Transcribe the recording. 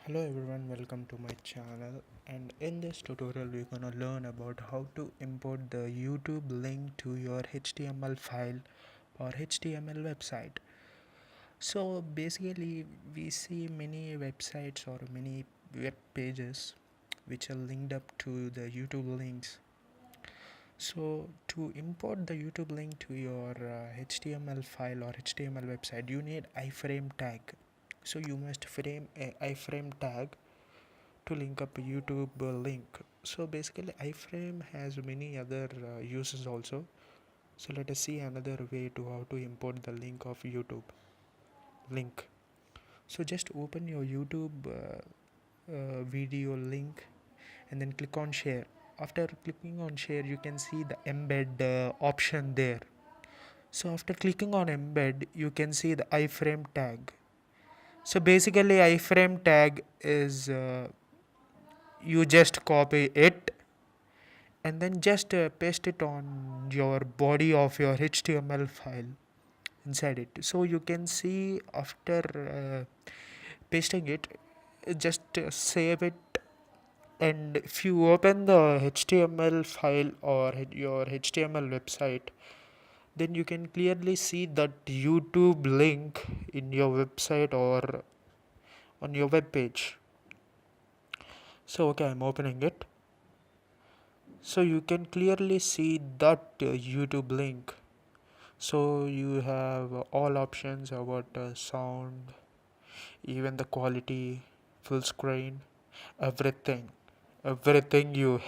Hello everyone, welcome to my channel, and in this tutorial we're gonna learn about how to import the YouTube link to your HTML file or HTML website. So basically we see many websites or many web pages which are linked up to the YouTube links. So to import the YouTube link to your HTML file or HTML website, you need iframe tag. So you must frame a iframe tag to link up a YouTube link. So basically iframe has many other uses also. So let us see another way to how to import the link of YouTube link. So just open your YouTube video link and then click on share. After clicking on share you can see the embed option there. So after clicking on embed you can see the iframe tag. So basically iframe tag is you just copy it and then just paste it on your body of your HTML file inside it. So you can see after pasting it, just save it, and if you open the HTML file or your HTML website, then you can clearly see that YouTube link in your website or on your web page. So okay, I'm opening it. So you can clearly see that YouTube link. So you have all options about sound, even the quality, full screen, everything you